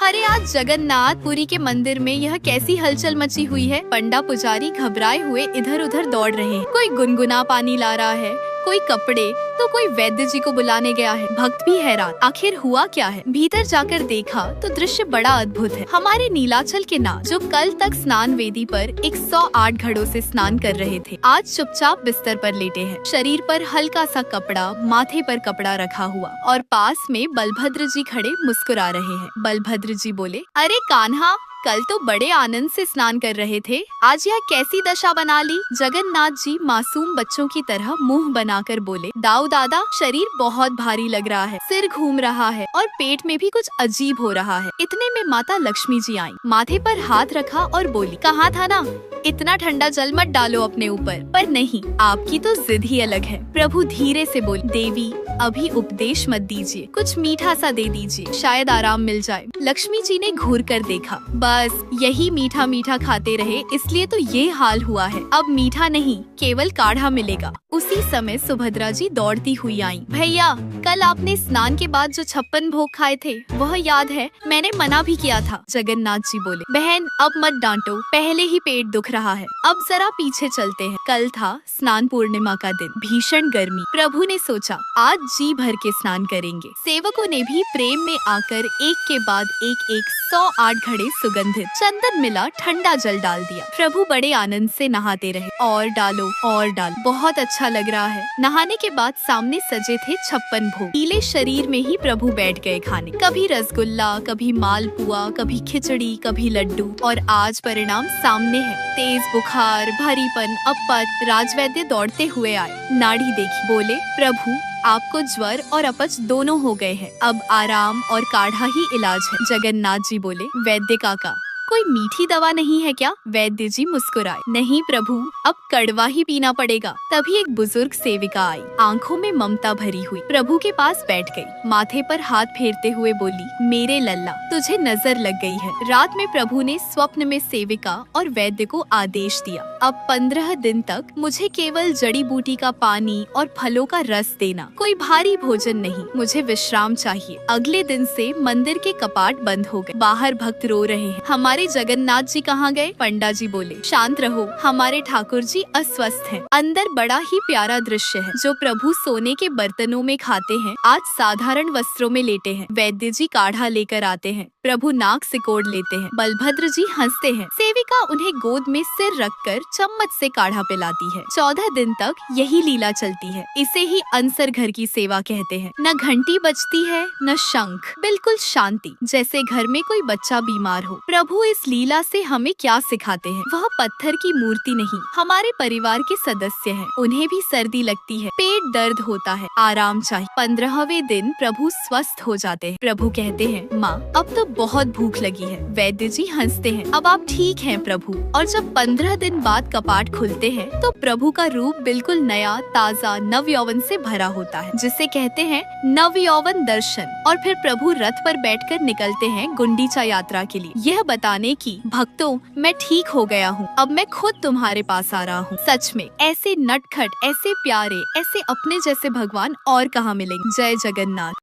अरे आज जगन्नाथपुरी के मंदिर में यह कैसी हलचल मची हुई है। पंडा पुजारी घबराए हुए इधर उधर दौड़ रहे हैं। कोई गुनगुना पानी ला रहा है, कोई कपड़े, तो कोई वैद्य जी को बुलाने गया है। भक्त भी हैरान, आखिर हुआ क्या है। भीतर जाकर देखा तो दृश्य बड़ा अद्भुत है। हमारे नीलाचल के नाग, जो कल तक स्नान वेदी पर 108 घड़ों से स्नान कर रहे थे, आज चुपचाप बिस्तर पर लेटे हैं। शरीर पर हल्का सा कपड़ा, माथे पर कपड़ा रखा हुआ और पास में बलभद्र जी खड़े मुस्कुरा रहे हैं। बलभद्र जी बोले, अरे कान्हा, कल तो बड़े आनंद से स्नान कर रहे थे, आज यह कैसी दशा बना ली। जगन्नाथ जी मासूम बच्चों की तरह मुंह बनाकर बोले, दाऊ दादा, शरीर बहुत भारी लग रहा है, सिर घूम रहा है और पेट में भी कुछ अजीब हो रहा है। इतने में माता लक्ष्मी जी आई, माथे पर हाथ रखा और बोली, कहा था ना, इतना ठंडा जल मत डालो अपने ऊपर। पर नहीं, आपकी तो जिद ही अलग है। प्रभु धीरे से बोले, देवी अभी उपदेश मत दीजिए, कुछ मीठा सा दे दीजिए, शायद आराम मिल जाए। लक्ष्मी जी ने घूर कर देखा, बस यही मीठा मीठा खाते रहे, इसलिए तो ये हाल हुआ है। अब मीठा नहीं, केवल काढ़ा मिलेगा। उसी समय सुभद्रा जी दौड़ती हुई आई, भैया, कल आपने स्नान के बाद जो 56 भोग खाए थे वह याद है, मैंने मना भी किया था। जगन्नाथ जी बोले, बहन अब मत डांटो, पहले ही पेट दुख रहा है, अब जरा पीछे चलते हैं। कल था स्नान पूर्णिमा का दिन, भीषण गर्मी। प्रभु ने सोचा आज जी भर के स्नान करेंगे। सेवकों ने भी प्रेम में आकर एक के बाद एक 108 घड़े सुगंधित चंदन मिला ठंडा जल डाल दिया। प्रभु बड़े आनंद से नहाते रहे, और डालो और डालो, बहुत अच्छा लग रहा है। नहाने के बाद सामने सजे थे 56 भोग। पीले शरीर में ही प्रभु बैठ गए खाने, कभी रसगुल्ला, कभी मालपुआ, कभी खिचड़ी, कभी लड्डू। और आज परिणाम सामने है, तेज बुखार, भारीपन, अपच। राजवैद्य दौड़ते हुए आए, नाड़ी देखी, बोले, प्रभु आपको ज्वर और अपच दोनों हो गए हैं, अब आराम और काढ़ा ही इलाज है। जगन्नाथ जी बोले, वैद्य काका, कोई मीठी दवा नहीं है क्या? वैद्य जी मुस्कुराए, नहीं प्रभु, अब कड़वा ही पीना पड़ेगा। तभी एक बुजुर्ग सेविका आई, आंखों में ममता भरी हुई, प्रभु के पास बैठ गई, माथे पर हाथ फेरते हुए बोली, मेरे लल्ला, तुझे नजर लग गई है। रात में प्रभु ने स्वप्न में सेविका और वैद्य को आदेश दिया, अब 15 दिन तक मुझे केवल जड़ी बूटी का पानी और फलों का रस देना, कोई भारी भोजन नहीं, मुझे विश्राम चाहिए। अगले दिन से मंदिर के कपाट बंद हो गए, बाहर भक्त रो रहे हैं। हमारे जगन्नाथ जी कहाँ गए? पंडा जी बोले, शांत रहो, हमारे ठाकुर जी अस्वस्थ हैं। अंदर बड़ा ही प्यारा दृश्य है, जो प्रभु सोने के बर्तनों में खाते हैं, आज साधारण वस्त्रों में लेटे हैं। वैद्य जी काढ़ा लेकर आते हैं, प्रभु नाक सिकोड़ लेते हैं, बलभद्र जी हंसते हैं, सेविका उन्हें गोद में सिर रखकर चम्मच से काढ़ा पिलाती है। 14 दिन तक यही लीला चलती है। इसे ही अनसर घर की सेवा कहते हैं। न घंटी बजती है, न शंख, बिल्कुल शांति, जैसे घर में कोई बच्चा बीमार हो। प्रभु इस लीला से हमें क्या सिखाते हैं? वह पत्थर की मूर्ति नहीं, हमारे परिवार के सदस्य हैं। उन्हें भी सर्दी लगती है, पेट दर्द होता है, आराम चाहिए। 15वें दिन प्रभु स्वस्थ हो जाते हैं। प्रभु कहते हैं, माँ अब तो बहुत भूख लगी है। वैद्य जी हंसते हैं, अब आप ठीक हैं प्रभु। और जब 15 दिन बाद कपाट खुलते हैं तो प्रभु का रूप बिल्कुल नया, ताजा, नव यौवन से भरा होता है, जिसे कहते हैं नव यौवन दर्शन। और फिर प्रभु रथ पर बैठकर निकलते हैं गुंडीचा यात्रा के लिए, यह बताने की, भक्तों मैं ठीक हो गया हूँ, अब मैं खुद तुम्हारे पास आ रहा हूँ। सच में ऐसे नटखट, ऐसे प्यारे, ऐसे अपने जैसे भगवान और कहाँ मिलेंगे। जय जगन्नाथ।